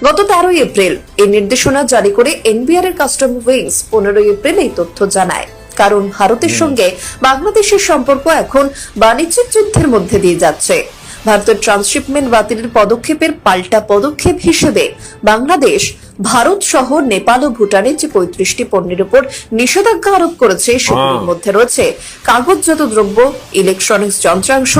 গত 13 এপ্রিল এই নির্দেশনা জারি করে এনবিআর এর কাস্টম উইংস 15 এপ্রিল এই তথ্য জানায়। কারণ ভারতের সঙ্গে বাংলাদেশের সম্পর্ক এখন বাণিজ্যিক যুদ্ধের মধ্যে দিয়ে যাচ্ছে। ভারতের ট্রান্সশিপমেন্ট বাতিলের পদক্ষেপের পাল্টা পদক্ষেপ হিসেবে বাংলাদেশ ভারত সহ নেপাল ও ভুটানের যে 35টি পণ্যের উপর নিষেধাজ্ঞা আরোপ করেছে সেগুলোর মধ্যে রয়েছে কাগজজাত দ্রব্য, ইলেকট্রনিক্স যন্ত্রাংশ,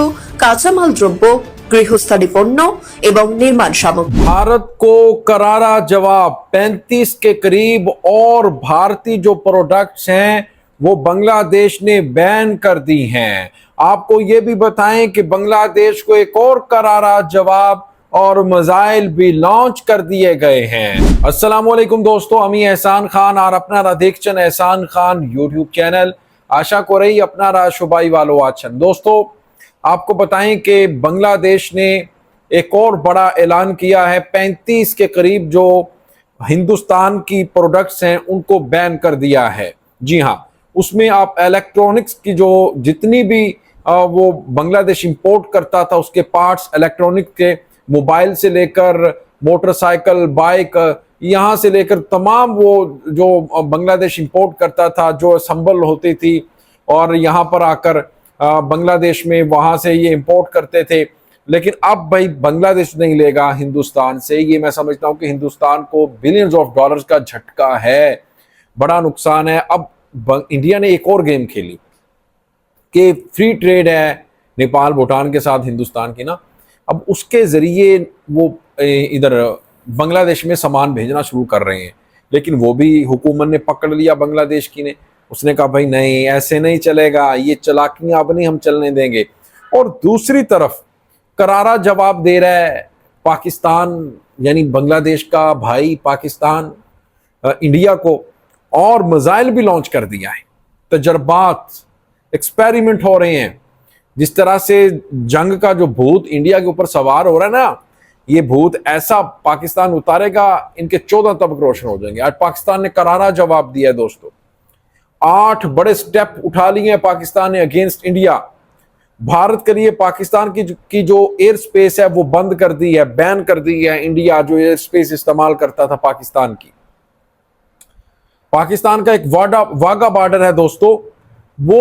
কাঁচামাল দ্রব্য, गृहस्थली पण्य एवं निर्माण सामग्री। भारत को करारा जवाब। 35 के करीब और भारतीय जो प्रोडक्ट्स हैं वो बांग्लादेश ने बैन कर दी हैं। आपको ये भी बताएं कि बांग्लादेश को एक और करारा जवाब और मिसाइल भी लॉन्च कर दिए गए हैं। अस्सलाम वालेकुम दोस्तों, আমি এহসান খান আর আপনারা দেখছেন এহসান খান यूट्यूब चैनल। आशा करी আপনারা সবাই ভালো আছেন। दोस्तों आपको बताएं कि बांग्लादेश ने एक और बड़ा ऐलान किया है। 35 के करीब जो हिंदुस्तान की प्रोडक्ट्स हैं उनको बैन कर दिया है। जी हाँ, उसमें आप इलेक्ट्रॉनिक्स की जो जितनी भी वो बांग्लादेश इंपोर्ट करता था उसके पार्ट्स, इलेक्ट्रॉनिक के मोबाइल से लेकर मोटरसाइकिल, बाइक, यहाँ से लेकर तमाम वो जो बांग्लादेश इंपोर्ट करता था, जो असम्बल होती थी और यहाँ पर आकर बांग्लादेश में वहां से ये इंपोर्ट करते थे। लेकिन अब भाई बांग्लादेश नहीं लेगा हिंदुस्तान से। ये मैं समझता हूं कि हिंदुस्तान को बिलियंस ऑफ डॉलर्स का झटका है, बड़ा नुकसान है। अब इंडिया ने एक और गेम खेली कि फ्री ट्रेड है नेपाल भूटान के साथ हिंदुस्तान की ना, अब उसके जरिए वो इधर बांग्लादेश में सामान भेजना शुरू कर रहे हैं। लेकिन वो भी हुकूमत ने पकड़ लिया बांग्लादेश की ने। उसने कहा भाई नहीं, ऐसे नहीं चलेगा, ये चालाकियां अब नहीं हम चलने देंगे। और दूसरी तरफ करारा जवाब दे रहा है पाकिस्तान, यानी बांग्लादेश का भाई पाकिस्तान इंडिया को, और मिसाइल भी लॉन्च कर दिया है। तजर्बात, एक्सपेरिमेंट हो रहे हैं। जिस तरह से जंग का जो भूत इंडिया के ऊपर सवार हो रहा है ना, ये भूत ऐसा पाकिस्तान उतारेगा, इनके 14 तबक रोशन हो जाएंगे। आज पाकिस्तान ने करारा जवाब दिया है दोस्तों। 8 बड़े स्टेप उठा लिए हैं पाकिस्तान ने अगेंस्ट इंडिया। भारत के लिए पाकिस्तान की जो एयर स्पेस है वो बंद कर दी है, बैन कर दी है। इंडिया जो एयर स्पेस इस्तेमाल करता था पाकिस्तान की, पाकिस्तान का एक वाघा बॉर्डर है दोस्तों, वो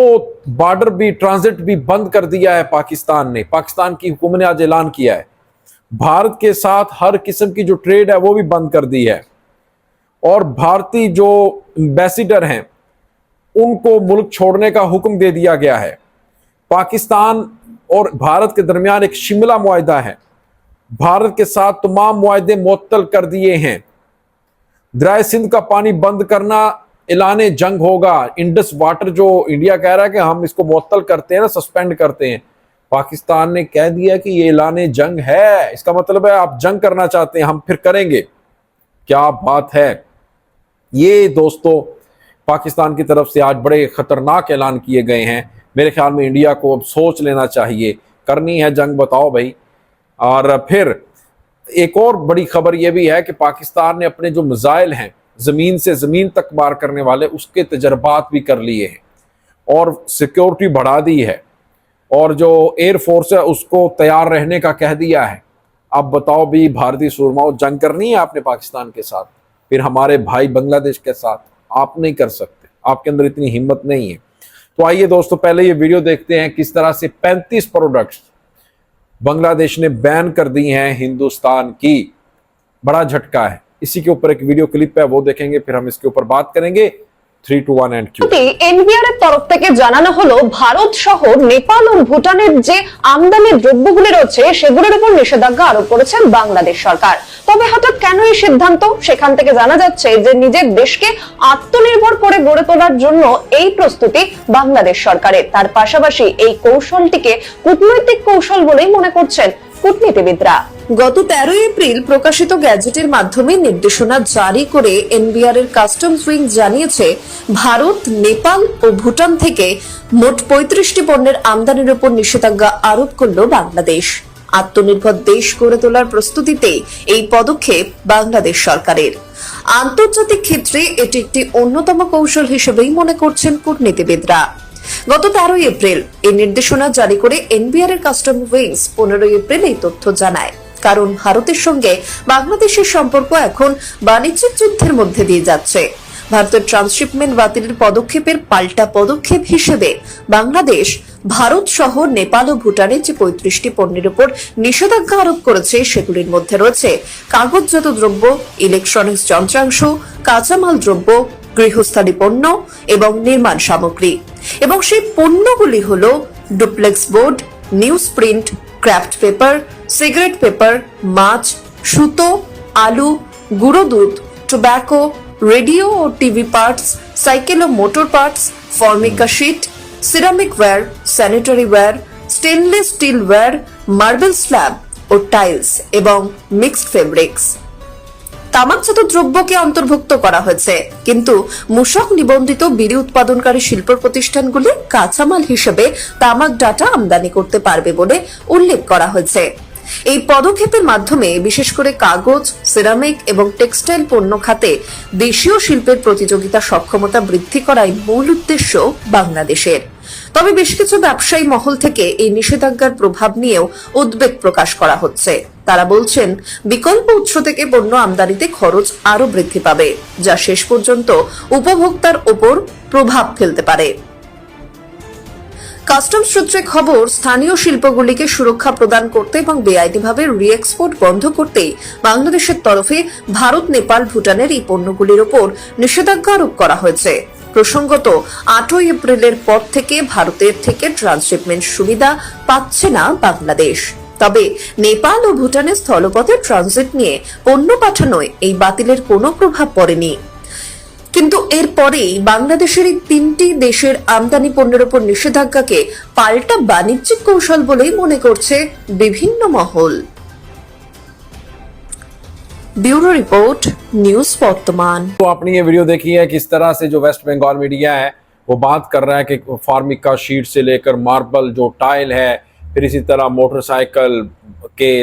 बॉर्डर भी, ट्रांजिट भी बंद कर दिया है पाकिस्तान ने। पाकिस्तान की हुकूमत ने आज ऐलान किया है भारत के साथ हर किस्म की जो ट्रेड है वो भी बंद कर दी है। और भारतीय जो एम्बेसडर हैं उनको मुल्क छोड़ने का हुक्म दे दिया गया है। पाकिस्तान और भारत के दरमियान एक शिमला मुआहदा है, भारत के साथ तमाम मुआहदे मुअत्तल कर दिए हैं। दरिया सिंध का पानी बंद करना ऐलाने जंग होगा। इंडस वाटर जो इंडिया कह रहा है कि हम इसको मुअत्तल करते हैं ना, सस्पेंड करते हैं, पाकिस्तान ने कह दिया कि ये ऐलाने जंग है। इसका मतलब है आप जंग करना चाहते हैं, हम फिर करेंगे। क्या बात है ये दोस्तों। पाकिस्तान की तरफ से आज बड़े खतरनाक ऐलान किए गए हैं। मेरे ख्याल में इंडिया को अब सोच लेना चाहिए, करनी है जंग, बताओ भाई। और फिर एक और बड़ी खबर यह भी है कि पाकिस्तान ने अपने जो मिसाइल हैं जमीन से जमीन तक वार करने वाले, उसके तजर्बात भी कर लिए हैं और सिक्योरिटी बढ़ा दी है। और जो एयरफोर्स है उसको तैयार रहने का कह दिया है। अब बताओ भी, भारतीय सूरमाओं, जंग करनी है आपने पाकिस्तान के साथ, फिर हमारे भाई बांग्लादेश के साथ आप नहीं कर सकते, आपके अंदर इतनी हिम्मत नहीं है। तो आइए दोस्तों पहले ये वीडियो देखते हैं किस तरह से 35 प्रोडक्ट्स बांग्लादेश ने बैन कर दी हैं हिंदुस्तान की। बड़ा झटका है। इसी के ऊपर एक वीडियो क्लिप है, वो देखेंगे, फिर हम इसके ऊपर बात करेंगे। 3, 2, 1 and Q। এনবিআর এর তরফ থেকে জানানো হলো ভারত সহ নেপাল ও ভুটানের যে আমদানি দ্রব্যগুলি রয়েছে সেগুলোর উপর নিষেধাজ্ঞা আরোপ করেছে বাংলাদেশ সরকার। তবে হঠাৎ কেন এই সিদ্ধান্ত? সেখান থেকে জানা যাচ্ছে যে নিজের দেশকে আত্মনির্ভর করে গড়ে তোলার জন্য এই প্রস্তুতি বাংলাদেশ সরকারের। তার পাশাপাশি এই কৌশলটিকে কূটনৈতিক কৌশল বলেই মনে করছেন কূটনীতিবিদরা। গত 13 এপ্রিল প্রকাশিত গ্যাজেটের মাধ্যমে নির্দেশনা জারি করে এনবিআর এর কাস্টমস উইং জানিয়েছে ভারত, নেপাল ও ভুটান থেকে মোট 35টি পণ্যের আমদানির উপর নিষেধাজ্ঞা আরোপ করল বাংলাদেশ। আত্মনির্ভর দেশ গড়ে তোলার প্রস্তুতিতে এই পদক্ষেপ বাংলাদেশ সরকারের। আন্তর্জাতিক ক্ষেত্রে এটি একটি অন্যতম কৌশল হিসেবেই মনে করছেন কূটনীতিবিদরা। গত 13 এপ্রিল এই নির্দেশনা জারি করে এনবিআর এর কাস্টম উইংস 15 এপ্রিল এই তথ্য জানায়। কারণ ভারতের সঙ্গে বাংলাদেশের সম্পর্ক এখন বাণিজ্যিক যুদ্ধের মধ্যে দিয়ে যাচ্ছে। ভারতের ট্রান্সশিপমেন্ট বাতিলের পদক্ষেপের পাল্টা পদক্ষেপ হিসেবে বাংলাদেশ ভারত সহ নেপাল ও ভুটানের যে 35টি পণ্যের উপর নিষেধাজ্ঞা আরোপ করেছে সেগুলির মধ্যে রয়েছে কাগজজাত দ্রব্য, ইলেকট্রনিক্স যন্ত্রাংশ, কাঁচামাল দ্রব্য, গৃহস্থালী পণ্য এবং নির্মাণ সামগ্রী। এবং সেই পণ্যগুলি হল duplex board, news print, craft paper, cigarette paper, মাছ, সুতো, আলু, গুঁড়ো দুধ, টোব্যাকো, রেডিও ও টিভি পার্টস, সাইকেল ও motor parts, Formica sheet, ceramic ware, sanitary ware, stainless steel ware, marble slab ও টাইলস এবং মিক্সড ফেব্রিক্স। তামাকজাত দ্রব্যকে অন্তর্ভুক্ত করা হয়েছে, কিন্তু মূসক নিবন্ধিত বিড়ি উৎপাদনকারী শিল্প প্রতিষ্ঠানগুলি কাঁচামাল হিসেবে তামাক ডাটা আমদানি করতে পারবে বলে উল্লেখ করা হয়েছে। এই পদক্ষেপের মাধ্যমে বিশেষ করে কাগজ, সিরামিক এবং টেক্সটাইল পণ্য খাতে দেশীয় শিল্পের প্রতিযোগিতা সক্ষমতা বৃদ্ধি করাই মূল উদ্দেশ্য বাংলাদেশের। তবে বেশ কিছু ব্যবসায়ী মহল থেকে এই নিষেধাজ্ঞার প্রভাব নিয়েও উদ্বেগ প্রকাশ করা হচ্ছে। তারা বলছেন, বিকল্প উৎস থেকে পণ্য আমদানিতে খরচ আরো বৃদ্ধি পাবে, যা শেষ পর্যন্ত উপভোক্তার উপর প্রভাব ফেলতে পারে। কাস্টমস সূত্রে খবর, স্থানীয় শিল্পগুলিকে সুরক্ষা প্রদান করতে এবং বেআইনিভাবে রি-এক্সপোর্ট বন্ধ করতেই বাংলাদেশের তরফে ভারত, নেপাল, ভুটানের এই পণ্যগুলির উপর নিষেধাজ্ঞা আরোপ করা হয়েছে। প্রসঙ্গত, 8 এপ্রিলের পর থেকে ভারতের থেকে ট্রান্সশিপমেন্ট সুবিধা পাচ্ছে না বাংলাদেশ। তবে নেপাল ও ভুটানের স্থলপথে ট্রানজিট নিয়ে পণ্য পাঠানোয় এই বাতিলের কোনো প্রভাব পড়েনি। কিন্তু এরপরেই বাংলাদেশের এই 3টি দেশের আমদানি পণ্যের উপর নিষেধাজ্ঞাকে পাল্টা বাণিজ্যিক কৌশল বলেই মনে করছে বিভিন্ন মহল। ब्यूरो रिपोर्ट, न्यूज वर्तमान। तो आपने ये वीडियो देखी है किस तरह से जो वेस्ट बंगाल मीडिया है वो बात कर रहा है कि फार्मिका शीट से लेकर मार्बल जो टाइल है, फिर इसी तरह मोटरसाइकिल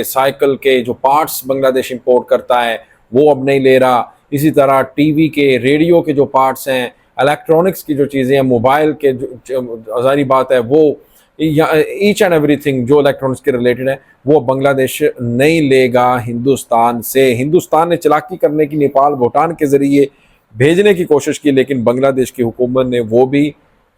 साइकिल के जो पार्ट्स बांग्लादेश इंपोर्ट करता है वो अब नहीं ले रहा। इसी तरह टीवी के, रेडियो के जो पार्ट्स हैं, इलेक्ट्रॉनिक्स की जो चीज़ें हैं, मोबाइल के जो ज़ाहिर बात है वो ईच एंड एवरीथिंग जो इलेक्ट्रॉनिक्स के रिलेटेड है वो बांग्लादेश नहीं लेगा हिंदुस्तान से। हिंदुस्तान ने चालाकी करने की नेपाल, भूटान के ज़रिए भेजने की कोशिश की, लेकिन बांग्लादेश की हुकूमत ने वो भी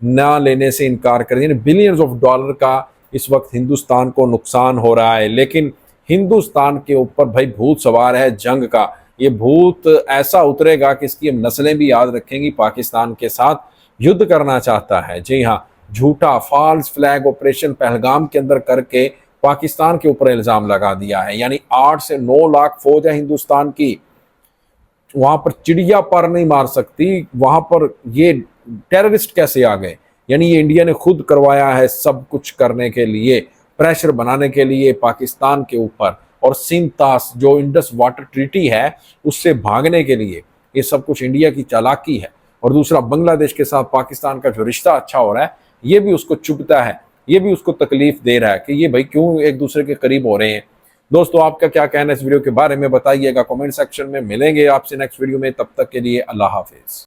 ना लेने से इनकार कर दिया। बिलियंस ऑफ डॉलर का इस वक्त हिंदुस्तान को नुकसान हो रहा है, लेकिन हिंदुस्तान के ऊपर भाई भूत सवार है जंग का। ये भूत ऐसा उतरेगा कि इसकी हम नस्लें भी याद रखेंगी। पाकिस्तान के साथ युद्ध करना चाहता है, जी हाँ, झूठा फॉल्स फ्लैग ऑपरेशन पहलगाम के अंदर करके पाकिस्तान के ऊपर इल्जाम लगा दिया है। यानी 8 से 9 लाख फौज है हिंदुस्तान की, वहां पर चिड़िया पर नहीं मार सकती, वहां पर ये टेररिस्ट कैसे आ गए? यानी ये इंडिया ने खुद करवाया है सब कुछ करने के लिए, प्रेशर बनाने के लिए पाकिस्तान के ऊपर, और सिंतास जो इंडस वाटर ट्रीटी है उससे भागने के लिए ये सब कुछ इंडिया की चालाकी है। और दूसरा, बांग्लादेश के साथ पाकिस्तान का जो रिश्ता अच्छा हो रहा है ये भी उसको चुभता है, ये भी उसको तकलीफ दे रहा है कि ये भाई क्यों एक दूसरे के करीब हो रहे हैं। दोस्तों, आपका क्या कहना है इस वीडियो के बारे में बताइएगा कमेंट सेक्शन में। मिलेंगे आपसे नेक्स्ट वीडियो में, तब तक के लिए अल्लाह हाफिज।